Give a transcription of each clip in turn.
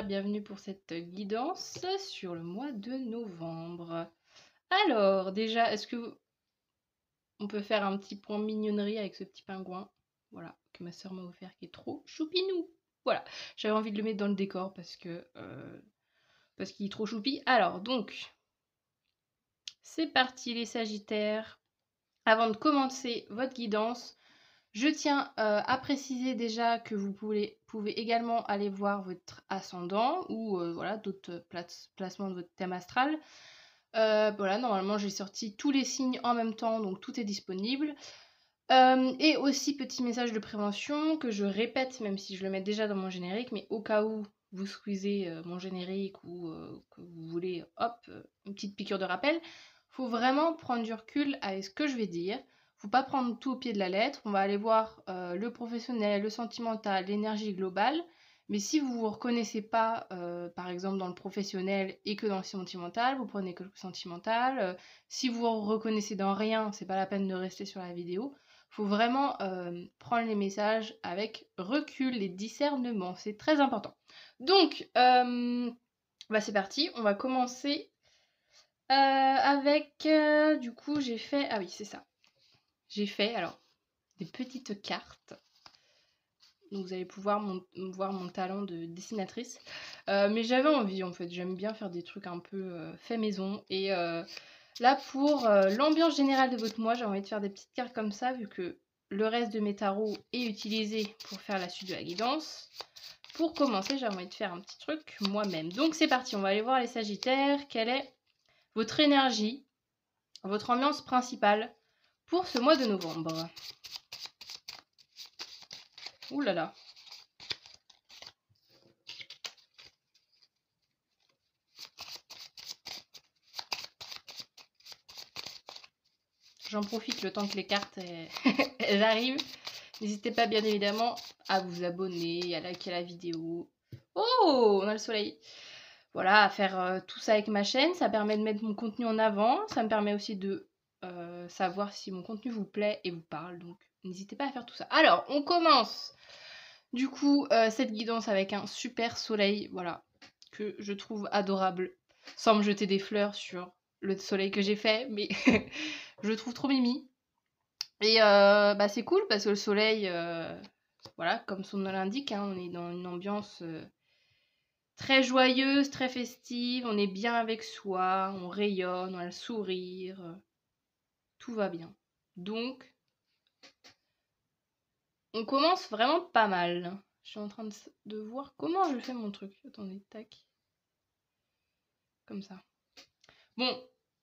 bienvenue pour cette guidance sur le mois de novembre. Alors, déjà, est-ce que on peut faire un petit point mignonnerie avec ce petit pingouin, voilà, que ma soeur m'a offert, qui est trop choupinou. Voilà, j'avais envie de le mettre dans le décor parce qu'il est trop choupi. Alors, donc, c'est parti les Sagittaires. Avant de commencer votre guidance, je tiens à préciser déjà que vous pouvez également aller voir votre ascendant ou voilà, d'autres placements de votre thème astral. Voilà, normalement j'ai sorti tous les signes en même temps, donc tout est disponible. Et aussi petit message de prévention que je répète, même si je le mets déjà dans mon générique, mais au cas où vous squeezez mon générique ou que vous voulez, hop, une petite piqûre de rappel, faut vraiment prendre du recul avec ce que je vais dire. Faut pas prendre tout au pied de la lettre. On va aller voir le professionnel, le sentimental, l'énergie globale. Mais si vous vous reconnaissez pas, par exemple dans le professionnel et que dans le sentimental, vous prenez que le sentimental. Si vous vous reconnaissez dans rien, c'est pas la peine de rester sur la vidéo. Faut vraiment prendre les messages avec recul et discernement, c'est très important. Donc, bah c'est parti, on va commencer avec, du coup j'ai fait, ah oui c'est ça, j'ai fait alors des petites cartes. Donc vous allez pouvoir voir mon talent de dessinatrice. Mais j'avais envie en fait, j'aime bien faire des trucs un peu fait maison. Et là pour l'ambiance générale de votre mois, j'ai envie de faire des petites cartes comme ça, vu que le reste de mes tarots est utilisé pour faire la suite de la guidance. Pour commencer, j'ai envie de faire un petit truc moi-même. Donc c'est parti, on va aller voir les Sagittaires. Quelle est votre énergie, votre ambiance principale pour ce mois de novembre? Ouh là là. J'en profite le temps que les cartes elles arrivent. N'hésitez pas bien évidemment à vous abonner, à liker la vidéo. Oh, on a le soleil. Voilà, à faire tout ça avec ma chaîne. Ça permet de mettre mon contenu en avant. Ça me permet aussi de savoir si mon contenu vous plaît et vous parle. Donc n'hésitez pas à faire tout ça. Alors, on commence du coup cette guidance avec un super soleil. Voilà, que je trouve adorable. Sans me jeter des fleurs sur le soleil que j'ai fait, mais je le trouve trop mimi. Et bah c'est cool parce que le soleil, voilà, comme son nom l'indique, hein, on est dans une ambiance très joyeuse, très festive, on est bien avec soi, on rayonne, on a le sourire, tout va bien. Donc, on commence vraiment pas mal. Je suis en train de voir comment je fais mon truc. Attendez, tac. Comme ça. Bon,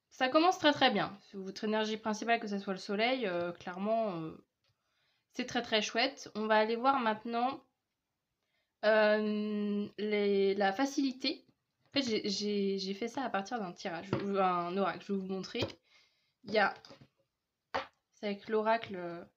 ça commence très très bien. Votre énergie principale, que ce soit le soleil, clairement, c'est très très chouette. On va aller voir maintenant la facilité. En fait, j'ai fait ça à partir d'un tirage, un oracle. Je vais vous montrer. Il y a, c'est avec l'oracle,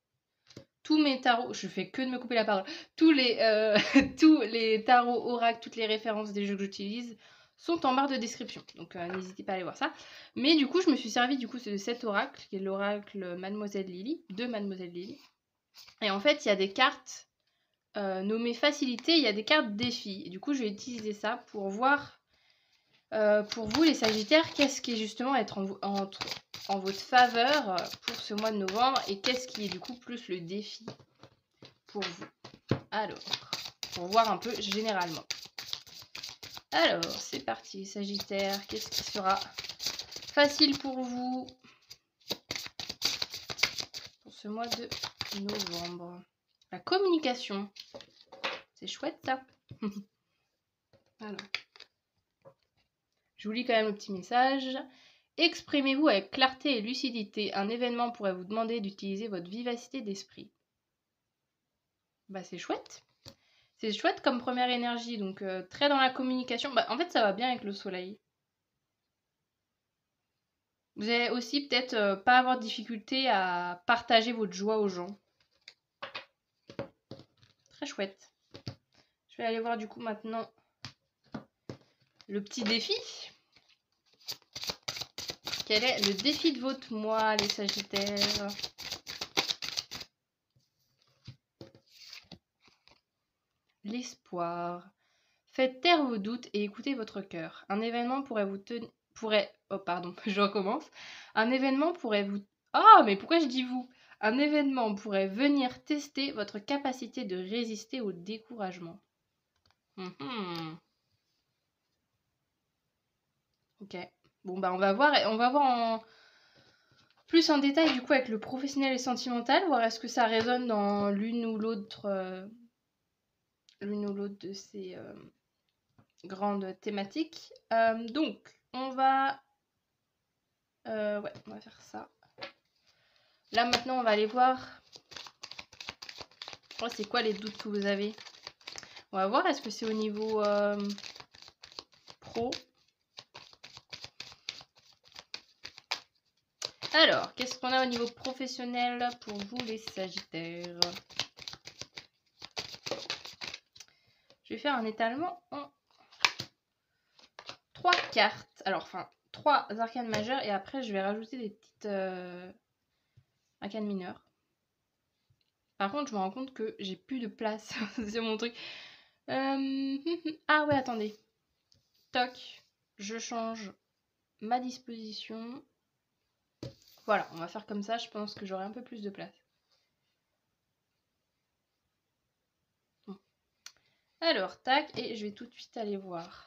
tous mes tarots. Je fais que de me couper la parole. Tous les tous les tarots oracles, toutes les références des jeux que j'utilise sont en barre de description. Donc n'hésitez pas à aller voir ça. Mais du coup, je me suis servi de cet oracle, qui est l'oracle Mademoiselle Lily, de Mademoiselle Lily. Et en fait, il y a des cartes nommées facilité, il y a des cartes défis. Et du coup, je vais utiliser ça pour voir, pour vous les Sagittaires, qu'est-ce qui est justement être en votre faveur pour ce mois de novembre et qu'est-ce qui est du coup plus le défi pour vous. Alors, pour voir un peu généralement. Alors, c'est parti, Sagittaire, qu'est-ce qui sera facile pour vous pour ce mois de novembre? La communication. C'est chouette ça. Alors, je vous lis quand même le petit message. Exprimez-vous avec clarté et lucidité. Un événement pourrait vous demander d'utiliser votre vivacité d'esprit. Bah c'est chouette. C'est chouette comme première énergie, donc très dans la communication. Bah, en fait, ça va bien avec le soleil. Vous allez aussi peut-être pas avoir de difficulté à partager votre joie aux gens. Très chouette. Je vais aller voir du coup maintenant le petit défi. Quel est le défi de votre mois, les Sagittaires? L'espoir. Faites taire vos doutes et écoutez votre cœur. Un événement pourrait vous tenir... Oh, pardon, je recommence. Un événement pourrait vous... Oh, mais pourquoi je dis vous? Un événement pourrait venir tester votre capacité de résister au découragement. Ok. Bon, bah on va voir en... plus en détail du coup avec le professionnel et sentimental, voir est-ce que ça résonne dans l'une ou l'autre de ces grandes thématiques. Donc, on va faire ça. Là maintenant, on va aller voir. Oh, c'est quoi les doutes que vous avez? On va voir, est-ce que c'est au niveau pro? Alors, qu'est-ce qu'on a au niveau professionnel pour vous les Sagittaires? Je vais faire un étalement en 3 cartes. Alors, enfin, 3 arcanes majeures et après, je vais rajouter des petites arcanes mineures. Par contre, je me rends compte que j'ai plus de place sur mon truc. Ah ouais, attendez. Toc, je change ma disposition. Voilà, on va faire comme ça, je pense que j'aurai un peu plus de place. Bon. Alors, tac, et je vais tout de suite aller voir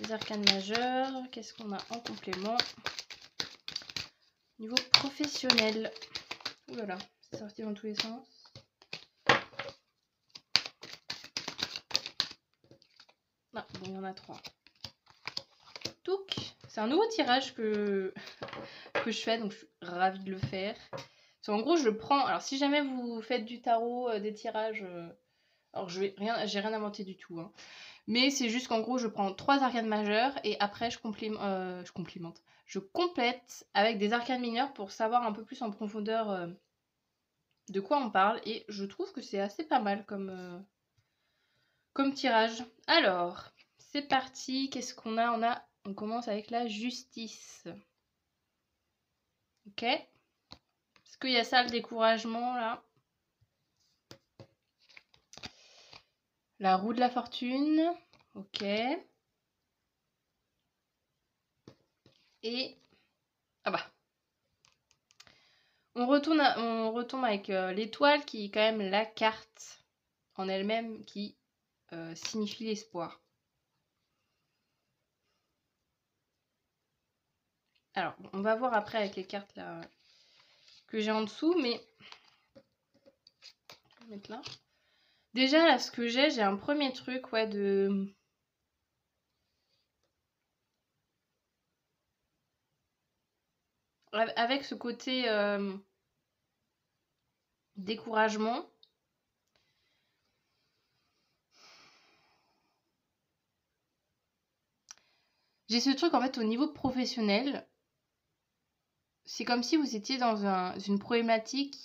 les arcanes majeures. Qu'est-ce qu'on a en complément? Niveau professionnel. Ouh là là, c'est sorti dans tous les sens. Ah, bon, il y en a 3. Touc, c'est un nouveau tirage que je fais, donc je suis ravie de le faire. En gros, je prends... Alors, si jamais vous faites du tarot, des tirages... alors, j'ai rien inventé du tout. Hein. Mais c'est juste qu'en gros, je prends 3 arcanes majeures et après, je complimente. Je complète avec des arcanes mineures pour savoir un peu plus en profondeur de quoi on parle. Et je trouve que c'est assez pas mal comme tirage. Alors, c'est parti. Qu'est-ce qu'on a? On commence avec la justice. Ok. Est-ce qu'il y a ça, le découragement, là? La roue de la fortune. Ok. Et... ah bah. On retombe avec l'étoile qui est quand même la carte en elle-même qui signifie l'espoir. Alors, on va voir après avec les cartes là que j'ai en dessous, mais... je vais mettre là. Déjà, là, ce que j'ai un premier truc, ouais, de... avec ce côté découragement. J'ai ce truc, en fait, au niveau professionnel. C'est comme si vous étiez dans une problématique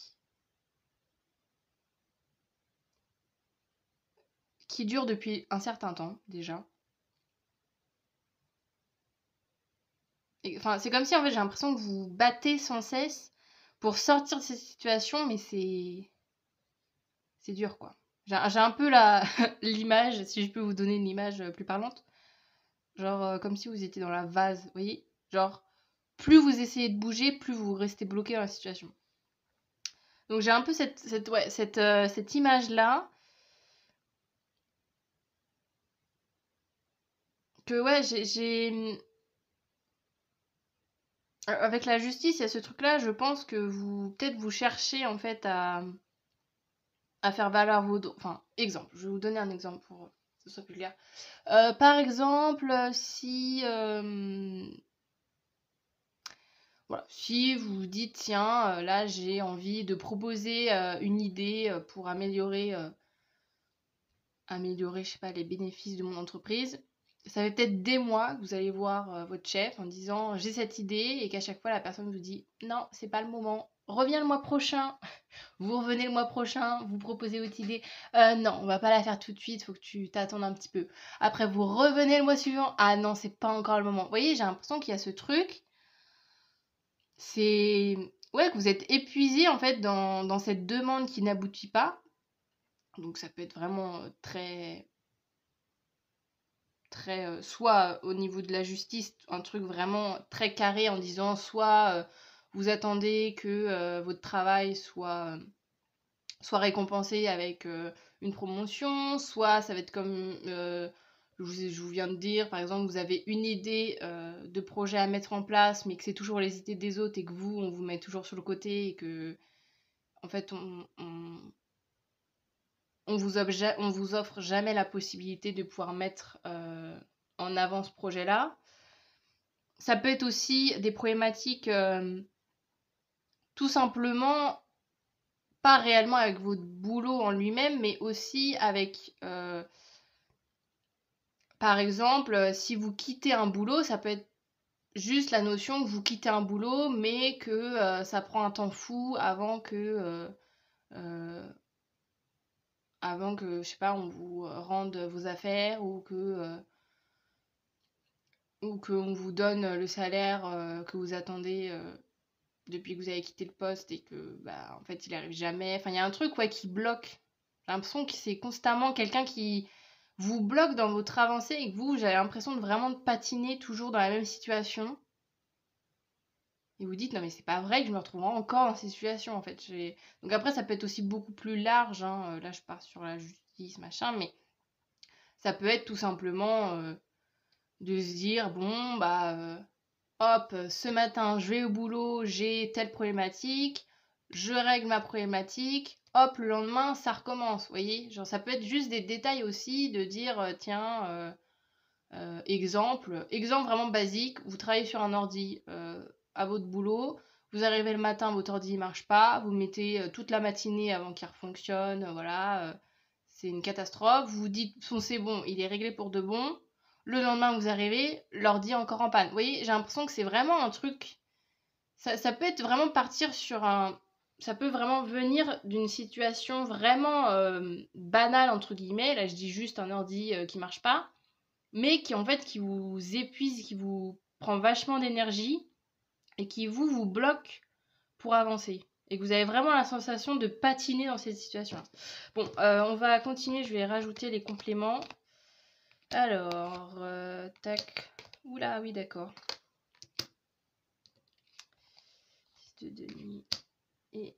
qui dure depuis un certain temps, déjà. Enfin, c'est comme si, en fait, j'ai l'impression que vous battez sans cesse pour sortir de cette situation, mais c'est dur, quoi. J'ai un peu l'image, si je peux vous donner une image plus parlante. Genre, comme si vous étiez dans la vase, vous voyez? Genre, plus vous essayez de bouger, plus vous restez bloqué dans la situation. Donc j'ai un peu cette image-là. Que ouais, j'ai... Avec la justice, il y a ce truc-là, je pense que peut-être vous cherchez en fait à faire valoir vos droits. Enfin, exemple, je vais vous donner un exemple pour que ce soit plus clair. Par exemple, si... voilà, si vous dites, tiens, là j'ai envie de proposer une idée pour améliorer, je sais pas, les bénéfices de mon entreprise, ça fait peut-être des mois que vous allez voir votre chef en disant j'ai cette idée et qu'à chaque fois la personne vous dit non, c'est pas le moment, reviens le mois prochain, vous revenez le mois prochain, vous proposez votre idée, non, on va pas la faire tout de suite, faut que tu t'attendes un petit peu. Après vous revenez le mois suivant, ah non, c'est pas encore le moment. Vous voyez, j'ai l'impression qu'il y a ce truc, c'est ouais, que vous êtes épuisé en fait dans cette demande qui n'aboutit pas. Donc ça peut être vraiment très très soit au niveau de la justice, un truc vraiment très carré en disant soit vous attendez que votre travail soit récompensé avec une promotion, soit ça va être comme je vous viens de dire, par exemple, vous avez une idée de projet à mettre en place, mais que c'est toujours les idées des autres et que vous, on vous met toujours sur le côté et que, en fait, on vous offre jamais la possibilité de pouvoir mettre en avant ce projet-là. Ça peut être aussi des problématiques tout simplement pas réellement avec votre boulot en lui-même, mais aussi avec, par exemple, si vous quittez un boulot, ça peut être juste la notion que vous quittez un boulot, mais que ça prend un temps fou avant que, je sais pas, on vous rende vos affaires ou qu'on vous donne le salaire que vous attendez depuis que vous avez quitté le poste et que, bah, en fait, il arrive jamais. Enfin, il y a un truc, ouais, qui bloque. J'ai l'impression que c'est constamment quelqu'un qui vous bloque dans votre avancée et que vous, j'ai l'impression de vraiment patiner toujours dans la même situation. Et vous dites, non mais c'est pas vrai que je me retrouverai encore dans ces situations en fait. Donc après, ça peut être aussi beaucoup plus large, hein. Là je pars sur la justice, machin, mais ça peut être tout simplement de se dire, bon, bah, hop, ce matin je vais au boulot, j'ai telle problématique, je règle ma problématique, hop, le lendemain ça recommence, vous voyez. Genre ça peut être juste des détails aussi, de dire, tiens, exemple vraiment basique, vous travaillez sur un ordi à votre boulot, vous arrivez le matin, votre ordi ne marche pas, vous mettez toute la matinée avant qu'il refonctionne, voilà, c'est une catastrophe, vous vous dites, bon, c'est bon, il est réglé pour de bon, le lendemain vous arrivez, l'ordi est encore en panne. Vous voyez, j'ai l'impression que c'est vraiment un truc, ça peut être vraiment partir sur un... Ça peut vraiment venir d'une situation vraiment banale, entre guillemets, là je dis juste un ordi qui marche pas, mais qui en fait qui vous épuise, qui vous prend vachement d'énergie et qui vous bloque pour avancer. Et que vous avez vraiment la sensation de patiner dans cette situation. Bon, on va continuer, je vais rajouter les compléments. Alors, tac. Oula, oui, d'accord. 6 de demi et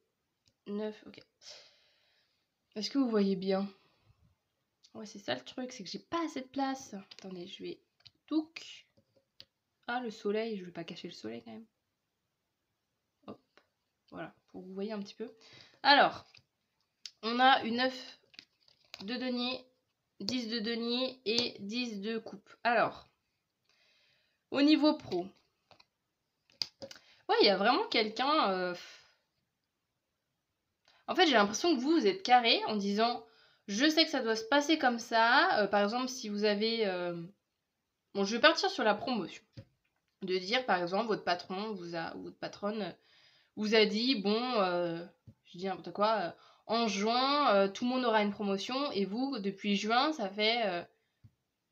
9, ok. Est-ce que vous voyez bien? Ouais, c'est ça le truc, c'est que j'ai pas assez de place. Attendez, je vais... Touc. Ah, le soleil, je vais pas cacher le soleil quand même. Hop, voilà, pour que vous voyez un petit peu. Alors, on a une 9 de denier, 10 de denier et 10 de coupe. Alors, au niveau pro, ouais, il y a vraiment quelqu'un... En fait, j'ai l'impression que vous êtes carré en disant, je sais que ça doit se passer comme ça. Par exemple, si vous avez... Bon, je vais partir sur la promotion. De dire, par exemple, votre patron ou votre patronne vous a dit, bon, je dis n'importe quoi, en juin, tout le monde aura une promotion, et vous, depuis juin, ça fait...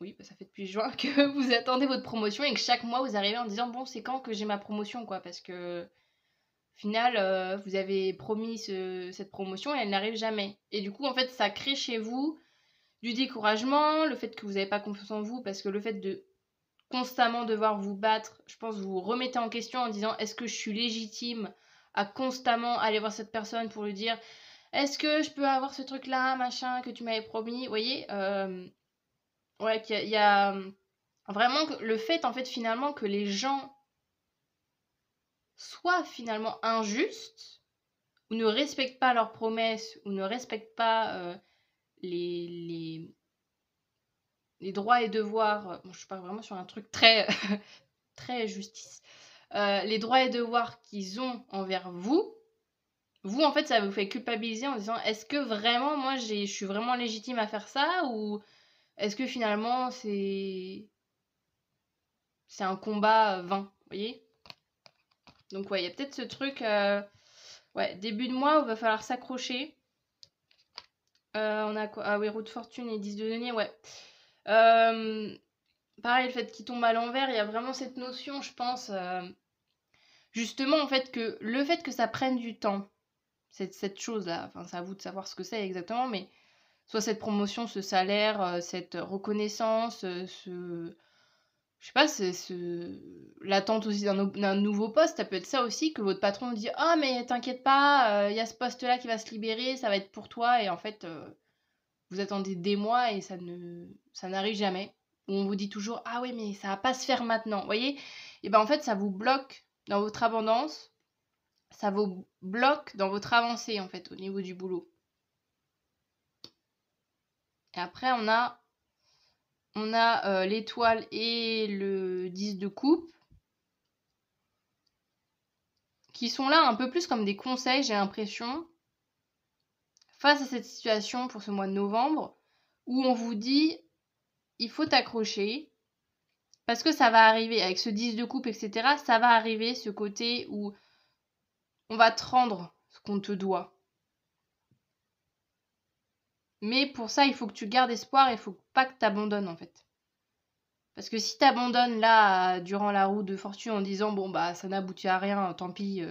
oui, bah, ça fait depuis juin que vous attendez votre promotion et que chaque mois, vous arrivez en disant, bon, c'est quand que j'ai ma promotion, quoi, parce que... Au final, vous avez promis cette promotion et elle n'arrive jamais. Et du coup, en fait, ça crée chez vous du découragement, le fait que vous n'avez pas confiance en vous, parce que le fait de constamment devoir vous battre, je pense que vous vous remettez en question en disant, est-ce que je suis légitime à constamment aller voir cette personne pour lui dire, est-ce que je peux avoir ce truc-là, machin, que tu m'avais promis, vous voyez, ouais, qu'il y a vraiment le fait, en fait, finalement, que les gens soient finalement injustes, ou ne respectent pas leurs promesses, ou ne respectent pas les, les droits et devoirs, bon, je parle vraiment sur un truc très, très justice, les droits et devoirs qu'ils ont envers vous, en fait, ça vous fait culpabiliser en disant, est-ce que vraiment, moi, je suis vraiment légitime à faire ça, ou est-ce que finalement, c'est un combat vain, vous voyez? Donc, ouais, il y a peut-être ce truc, ouais, début de mois où il va falloir s'accrocher. On a quoi? Ah oui, roue de fortune et 10 de denier, ouais. Pareil, le fait qu'il tombe à l'envers, il y a vraiment cette notion, je pense, justement, en fait, que le fait que ça prenne du temps, cette chose-là, enfin, c'est à vous de savoir ce que c'est exactement, mais soit cette promotion, ce salaire, cette reconnaissance, je sais pas, l'attente aussi d'un nouveau poste, ça peut être ça aussi, que votre patron vous dit: «Ah mais t'inquiète pas, il y a ce poste-là qui va se libérer, ça va être pour toi» et en fait, vous attendez des mois et ça n'arrive jamais. Ou on vous dit toujours: «Ah oui mais ça va pas se faire maintenant», vous voyez? Et ben, en fait, ça vous bloque dans votre abondance, ça vous bloque dans votre avancée, en fait, au niveau du boulot. Et après on a l'étoile et le 10 de coupe qui sont là un peu plus comme des conseils, j'ai l'impression, face à cette situation pour ce mois de novembre, où on vous dit il faut t'accrocher, parce que ça va arriver, avec ce 10 de coupe, etc., ça va arriver, ce côté où on va te rendre ce qu'on te doit. Mais pour ça, il faut que tu gardes espoir, il faut pas que tu abandonnes, en fait. Parce que si tu abandonnes là, durant la roue de fortune, en disant bon bah ça n'aboutit à rien, tant pis,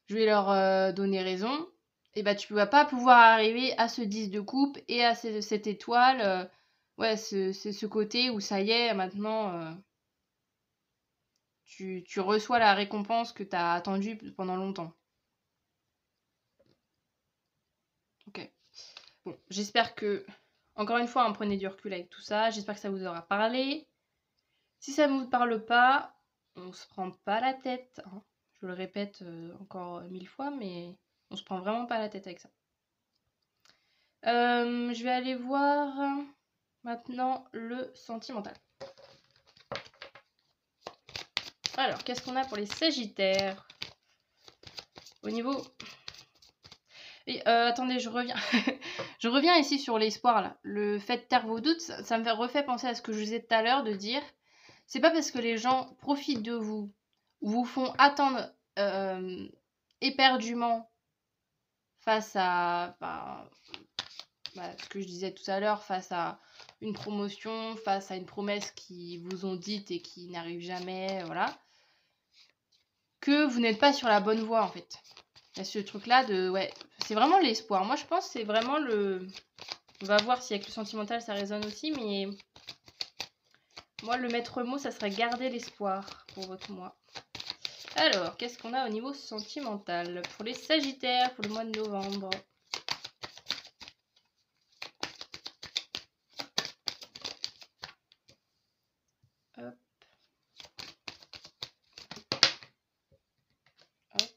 je vais leur donner raison, et bah tu vas pas pouvoir arriver à ce 10 de coupe et à cette étoile. Ouais, c'est ce côté où ça y est, maintenant, tu reçois la récompense que tu as attendue pendant longtemps. Ok. Bon, j'espère que, encore une fois, prenez du recul avec tout ça. J'espère que ça vous aura parlé. Si ça ne vous parle pas, on se prend pas la tête, hein. Je le répète encore 1000 fois, mais on se prend vraiment pas la tête avec ça. Je vais aller voir maintenant le sentimental. Alors, qu'est-ce qu'on a pour les Sagittaires? Au niveau... Et, attendez, je reviens. Je reviens ici sur l'espoir, là. Le fait de taire vos doutes, ça me refait penser à ce que je vous disais tout à l'heure, de dire, c'est pas parce que les gens profitent de vous, ou vous font attendre éperdument face à ce que je disais tout à l'heure, face à une promotion, face à une promesse qu'ils vous ont dite et qui n'arrive jamais, voilà, que vous n'êtes pas sur la bonne voie, en fait. Il y a ce truc-là de... Ouais, c'est vraiment l'espoir. Moi, je pense que c'est vraiment le... On va voir si avec le sentimental, ça résonne aussi, mais... Moi, le maître mot, ça serait garder l'espoir pour votre mois. Alors, qu'est-ce qu'on a au niveau sentimental pour les Sagittaires pour le mois de novembre? Hop. Hop.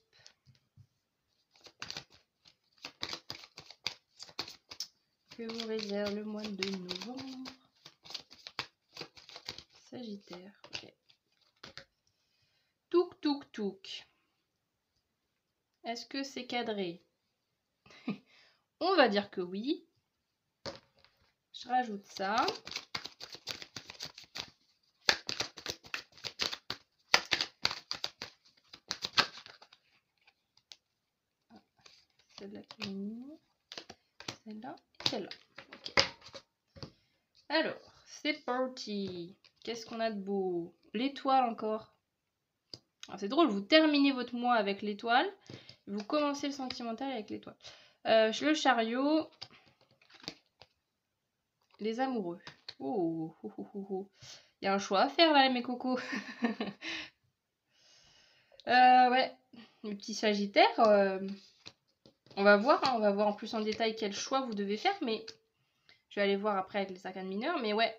Que vous réserve le mois de novembre? Sagittaire, ok. Touk, touk, touk. Est-ce que c'est cadré? On va dire que oui. Je rajoute ça. Celle-là qui est mignonne. Celle-là et celle-là. Okay. Alors, c'est parti. Qu'est-ce qu'on a de beau? L'étoile encore. C'est drôle, vous terminez votre mois avec l'étoile. Vous commencez le sentimental avec l'étoile. Le chariot. Les amoureux. Oh, oh, oh, oh, oh. Il y a un choix à faire là, mes cocos. Ouais, les petits Sagittaires. On va voir, hein, on va voir en plus en détail quel choix vous devez faire, mais je vais aller voir après avec les arcanes mineurs, mais ouais.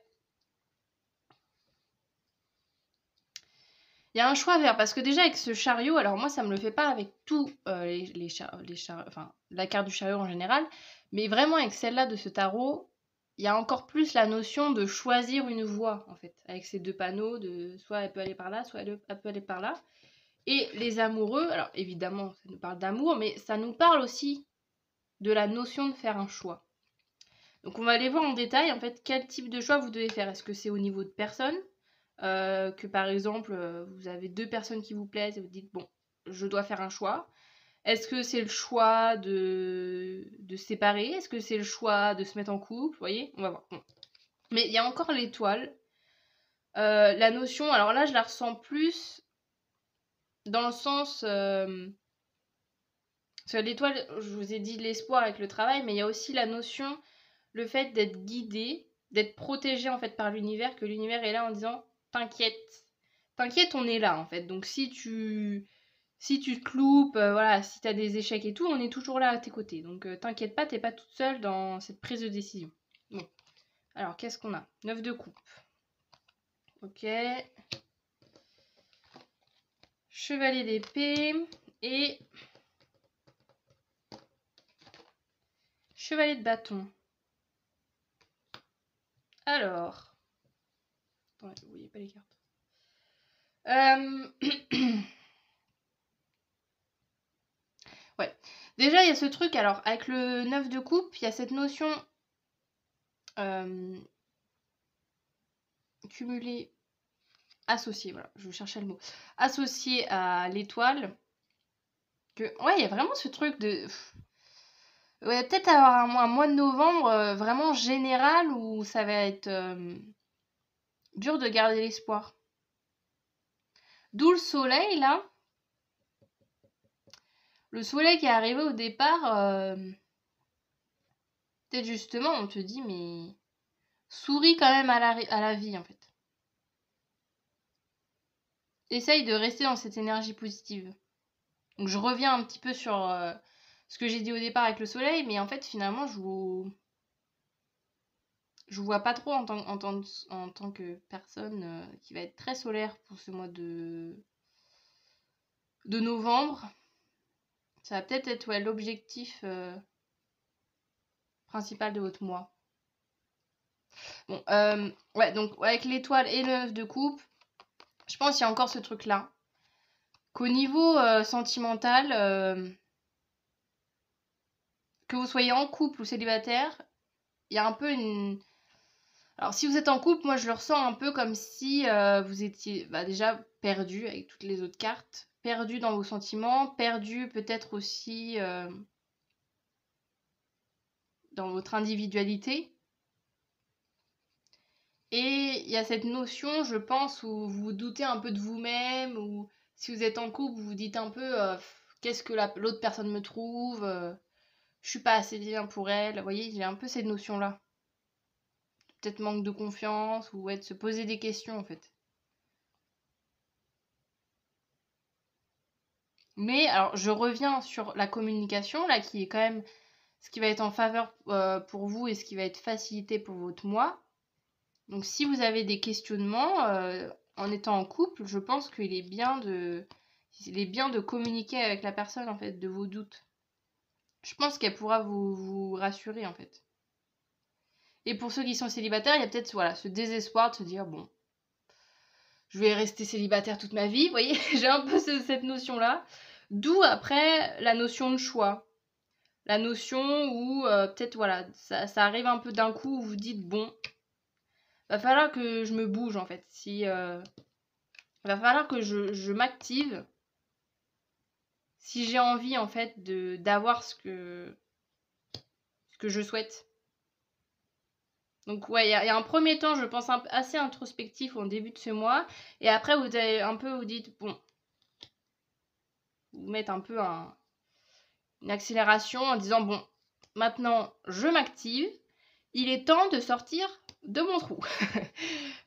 Il y a un choix à faire, parce que déjà avec ce chariot, alors moi ça me le fait pas avec tous enfin la carte du chariot en général, mais vraiment avec celle-là de ce tarot, il y a encore plus la notion de choisir une voie, en fait, avec ces deux panneaux, de soit elle peut aller par là, soit elle peut aller par là. Et les amoureux, alors évidemment, ça nous parle d'amour, mais ça nous parle aussi de la notion de faire un choix. Donc on va aller voir en détail, en fait, quel type de choix vous devez faire. Est-ce que c'est au niveau de personnes, que par exemple, vous avez deux personnes qui vous plaisent et vous dites, bon, je dois faire un choix. Est-ce que c'est le choix de se séparer? Est-ce que c'est le choix de se mettre en couple? Vous voyez, on va voir. Bon. Mais il y a encore l'étoile. La notion, alors là, je la ressens plus dans le sens... parce que l'étoile, je vous ai dit l'espoir avec le travail, mais il y a aussi la notion le fait d'être guidé, d'être protégé en fait par l'univers, que l'univers est là en disant t'inquiète, t'inquiète, on est là en fait. Donc si tu te loupes, voilà, si t'as des échecs et tout, on est toujours là à tes côtés. Donc t'inquiète pas, t'es pas toute seule dans cette prise de décision. Bon. Alors qu'est-ce qu'on a? 9 de coupe. Ok. Chevalier d'épée et chevalier de bâton. Alors. Attendez, vous voyez pas les cartes. Ouais. Déjà, il y a ce truc, alors, avec le 9 de coupe, il y a cette notion cumulée, associée, voilà, je cherchais le mot. Associée à l'étoile. Que, ouais, il y a vraiment ce truc de... Ouais, peut-être avoir un mois de novembre vraiment général où ça va être dur de garder l'espoir. D'où le soleil, là. Le soleil qui est arrivé au départ, peut-être justement, on te dit, mais souris quand même à la vie, en fait. Essaye de rester dans cette énergie positive. Donc je reviens un petit peu sur ce que j'ai dit au départ avec le soleil, mais en fait, finalement, je vous vois pas trop en tant que personne qui va être très solaire pour ce mois de novembre. Ça va peut-être être ouais, l'objectif principal de votre mois. Bon, ouais, donc avec l'étoile et le 9 de coupe, je pense qu'il y a encore ce truc-là. Qu'au niveau sentimental, que vous soyez en couple ou célibataire, il y a un peu une... Alors si vous êtes en couple, moi je le ressens un peu comme si vous étiez déjà perdu avec toutes les autres cartes. Perdu dans vos sentiments, perdu peut-être aussi dans votre individualité. Et il y a cette notion, je pense, où vous vous doutez un peu de vous-même, ou si vous êtes en couple, vous vous dites un peu qu'est-ce que l'autre personne me trouve, je suis pas assez bien pour elle. Vous voyez, j'ai un peu cette notion-là. Peut-être manque de confiance, ou ouais, de se poser des questions en fait. Mais alors, je reviens sur la communication, là, qui est quand même ce qui va être en faveur pour vous et ce qui va être facilité pour votre moi. Donc, si vous avez des questionnements en étant en couple, je pense qu'il est bien de communiquer avec la personne, en fait, de vos doutes. Je pense qu'elle pourra vous rassurer, en fait. Et pour ceux qui sont célibataires, il y a peut-être voilà, ce désespoir de se dire, bon, je vais rester célibataire toute ma vie, vous voyez, j'ai un peu cette notion-là. D'où après la notion de choix. La notion où peut-être voilà, ça arrive un peu d'un coup où vous dites bon, va falloir que je me bouge en fait. Va falloir que je m'active si j'ai envie en fait d'avoir ce que je souhaite. Donc ouais, il y a un premier temps, je pense, assez introspectif au début de ce mois. Et après, vous avez un peu, vous dites, bon, vous mettez un peu une accélération en disant, bon, maintenant, je m'active. Il est temps de sortir de mon trou.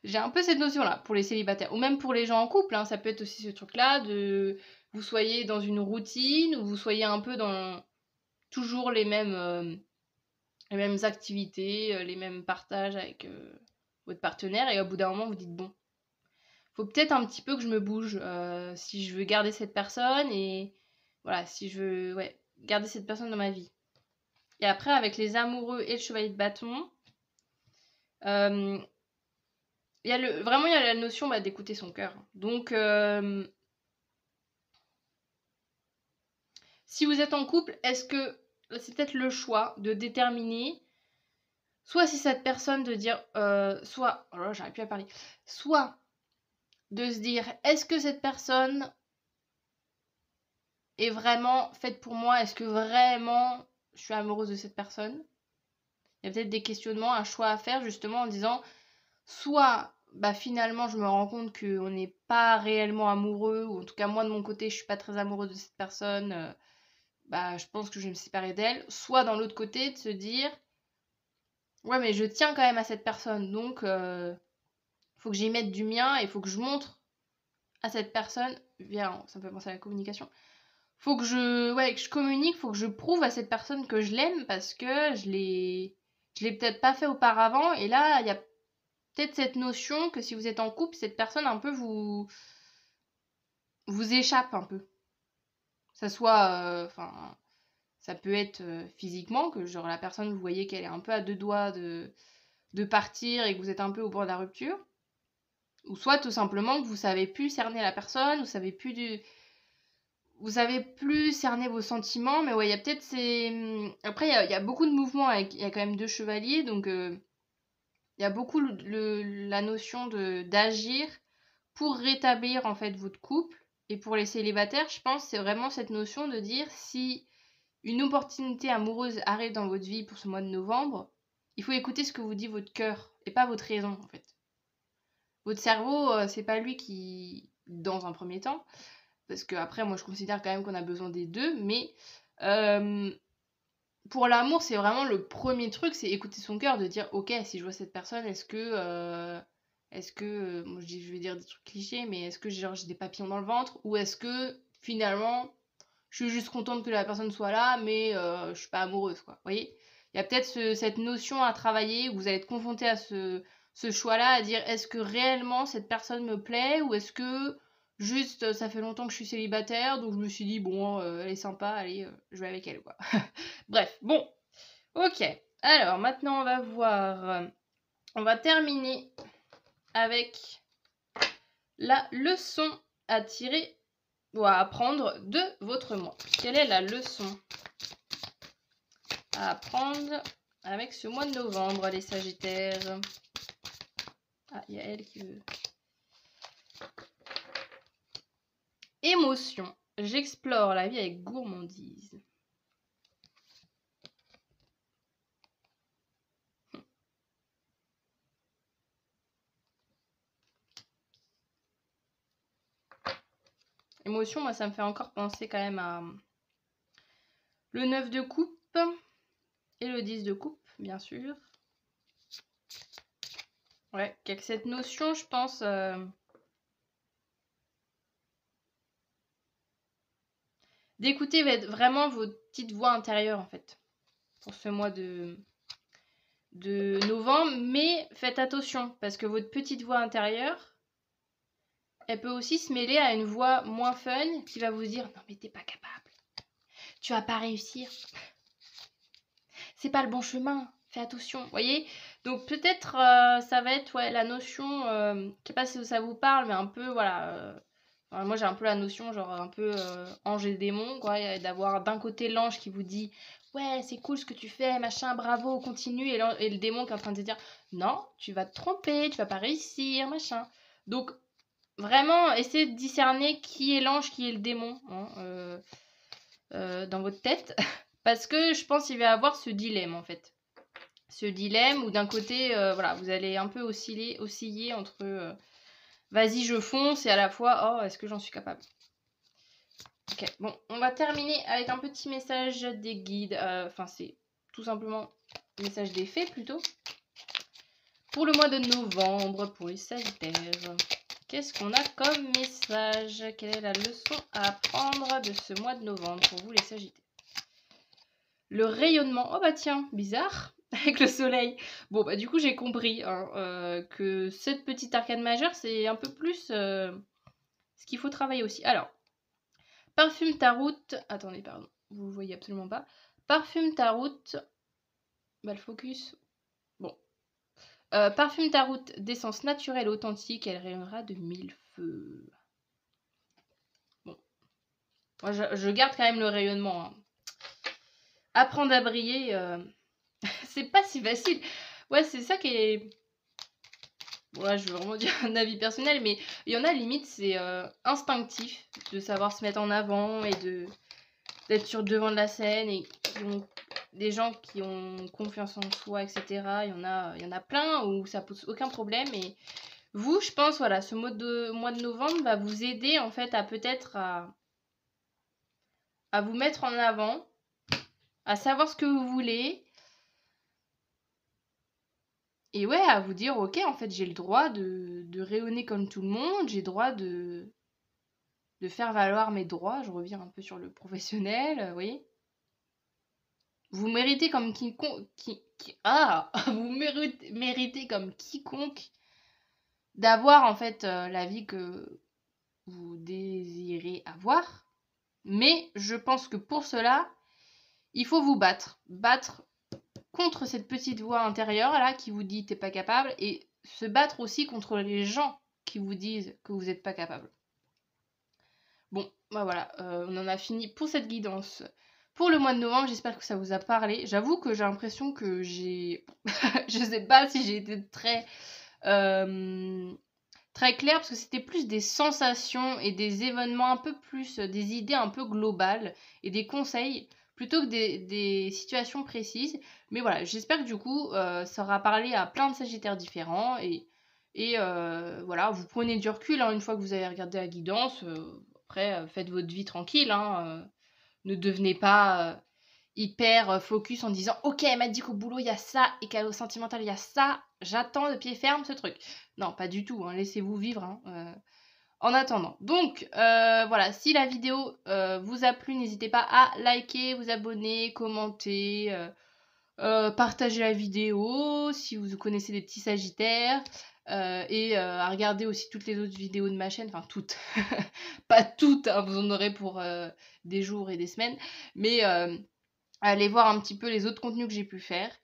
J'ai un peu cette notion-là pour les célibataires. Ou même pour les gens en couple, hein, ça peut être aussi ce truc-là de vous soyez dans une routine, ou vous soyez un peu dans toujours les mêmes activités, les mêmes partages avec votre partenaire, et au bout d'un moment vous dites bon, faut peut-être un petit peu que je me bouge si je veux garder cette personne, et voilà, si je veux garder cette personne dans ma vie. Et après, avec les amoureux et le chevalier de bâton, il y a la notion d'écouter son cœur. Donc si vous êtes en couple, est-ce que c'est peut-être le choix de déterminer soit si cette personne de dire soit oh là, j'arrive plus à parler, soit de se dire est-ce que cette personne est vraiment faite pour moi, est-ce que vraiment je suis amoureuse de cette personne. Il y a peut-être des questionnements, un choix à faire justement en disant soit finalement je me rends compte qu'on n'est pas réellement amoureux, ou en tout cas moi de mon côté je suis pas très amoureuse de cette personne, je pense que je vais me séparer d'elle. Soit dans l'autre côté de se dire Ouais, mais je tiens quand même à cette personne, donc faut que j'y mette du mien et faut que je montre à cette personne, ça me fait penser à la communication, faut que que je communique, faut que je prouve à cette personne que je l'aime parce que je l'ai peut-être pas fait auparavant, et là, il y a peut-être cette notion que si vous êtes en couple, cette personne un peu vous échappe un peu. Ça soit, ça peut être physiquement, que genre la personne, vous voyez qu'elle est un peu à deux doigts de partir et que vous êtes un peu au bord de la rupture. Ou soit tout simplement que vous savez plus cerner la personne, vous savez plus cerner vos sentiments, mais ouais, il y a peut-être ces... Après, il y a beaucoup de mouvements, il y a quand même 2 chevaliers, donc il y a beaucoup la notion d'agir pour rétablir en fait votre couple. Et pour les célibataires, je pense c'est vraiment cette notion de dire si une opportunité amoureuse arrive dans votre vie pour ce mois de novembre, il faut écouter ce que vous dit votre cœur et pas votre raison en fait. Votre cerveau, c'est pas lui qui, dans un premier temps, parce que après moi je considère quand même qu'on a besoin des deux, mais pour l'amour c'est vraiment le premier truc, c'est écouter son cœur, de dire ok, si je vois cette personne, est-ce que moi je vais dire des trucs clichés, mais est-ce que genre j'ai des papillons dans le ventre, ou est-ce que finalement je suis juste contente que la personne soit là, mais je suis pas amoureuse, quoi. Vous voyez, il y a peut-être cette notion à travailler où vous allez être confronté à ce choix-là, à dire est-ce que réellement cette personne me plaît, ou est-ce que juste ça fait longtemps que je suis célibataire, donc je me suis dit bon, elle est sympa, allez, je vais avec elle, quoi. Bref, bon, ok. Alors maintenant on va voir, on va terminer avec la leçon à tirer ou à apprendre de votre mois. Quelle est la leçon à apprendre avec ce mois de novembre, les Sagittaires? Ah, il y a elle qui veut. Émotion. J'explore la vie avec gourmandise. Émotion, moi, ça me fait encore penser quand même à le 9 de coupe et le 10 de coupe, bien sûr. Ouais, qu'avec cette notion, je pense... d'écouter vraiment votre petite voix intérieure, en fait, pour ce mois de novembre. Mais faites attention, parce que votre petite voix intérieure, elle peut aussi se mêler à une voix moins fun qui va vous dire « Non mais t'es pas capable, tu vas pas réussir, c'est pas le bon chemin, fais attention. » Vous voyez? Donc peut-être ça va être la notion, je sais pas si ça vous parle, mais un peu, voilà... moi j'ai un peu la notion genre un peu ange et démon, quoi, d'avoir d'un côté l'ange qui vous dit ouais c'est cool ce que tu fais, machin, bravo, continue, et le démon qui est en train de se dire non, tu vas te tromper, tu vas pas réussir, machin. Donc vraiment essayez de discerner qui est l'ange, qui est le démon, hein, dans votre tête, parce que je pense qu'il va y avoir ce dilemme en fait. Ce dilemme où d'un côté, voilà, vous allez un peu osciller entre vas-y je fonce, et à la fois oh est-ce que j'en suis capable. Ok, bon, on va terminer avec un petit message des guides, enfin c'est tout simplement un message des fées plutôt. Pour le mois de novembre, pour les Sagittaires, qu'est-ce qu'on a comme message? Quelle est la leçon à apprendre de ce mois de novembre pour vous les Sagittaires? Le rayonnement, oh bah tiens, bizarre, avec le soleil. Bon bah du coup j'ai compris hein, que cette petite arcane majeure c'est un peu plus ce qu'il faut travailler aussi. Alors, parfume ta route. Attendez, pardon, vous ne voyez absolument pas. Parfume ta route. Bah, le focus. Bon. Parfume ta route d'essence naturelle authentique, elle rayonnera de 1000 feux. Bon. Moi, je garde quand même le rayonnement. Hein. Apprendre à briller, c'est pas si facile. Ouais, c'est ça qui est. Bon, là, je veux vraiment dire un avis personnel, mais il y en a limite, c'est instinctif de savoir se mettre en avant et d'être sur le devant de la scène, et qui ont des gens qui ont confiance en soi, etc. Il y en a plein où ça pose aucun problème. Et vous, je pense, voilà, ce mois de novembre va vous aider en fait à peut-être à vous mettre en avant, à savoir ce que vous voulez, Et ouais, à vous dire, ok, en fait, j'ai le droit de rayonner comme tout le monde, j'ai le droit de faire valoir mes droits. Je reviens un peu sur le professionnel, vous voyez. Vous méritez comme quiconque... vous méritez comme quiconque d'avoir, en fait, la vie que vous désirez avoir. Mais je pense que pour cela, il faut vous battre. Battre contre cette petite voix intérieure là qui vous dit t'es pas capable et se battre aussi contre les gens qui vous disent que vous n'êtes pas capable. Bon, bah voilà, on en a fini pour cette guidance. Pour le mois de novembre, j'espère que ça vous a parlé. J'avoue que j'ai l'impression que j'ai... je sais pas si j'ai été très clair parce que c'était plus des sensations et des événements un peu plus, des idées un peu globales et des conseils plutôt que des situations précises. Mais voilà, j'espère que du coup, ça aura parlé à plein de sagittaires différents et voilà, vous prenez du recul hein, une fois que vous avez regardé la guidance. Après, faites votre vie tranquille, hein, ne devenez pas hyper focus en disant ok, elle m'a dit qu'au boulot il y a ça et qu'au sentimental il y a ça, j'attends de pied ferme ce truc. Non, pas du tout, hein, laissez-vous vivre hein, en attendant. Donc voilà, si la vidéo vous a plu, n'hésitez pas à liker, vous abonner, commenter, partager la vidéo si vous connaissez des petits sagittaires. Et à regarder aussi toutes les autres vidéos de ma chaîne, enfin toutes, pas toutes, hein, vous en aurez pour des jours et des semaines, mais allez voir un petit peu les autres contenus que j'ai pu faire.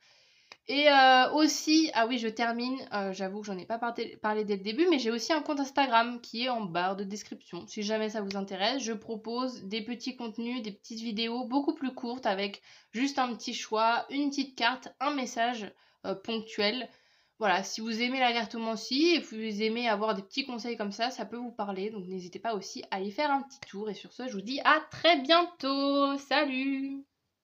Et aussi, ah oui, je termine, j'avoue que j'en ai pas parlé dès le début, mais j'ai aussi un compte Instagram qui est en barre de description. Si jamais ça vous intéresse, je propose des petits contenus, des petites vidéos beaucoup plus courtes avec juste un petit choix, une petite carte, un message ponctuel. Voilà, si vous aimez la cartomancie et que vous aimez avoir des petits conseils comme ça peut vous parler. Donc n'hésitez pas aussi à y faire un petit tour. Et sur ce, je vous dis à très bientôt. Salut!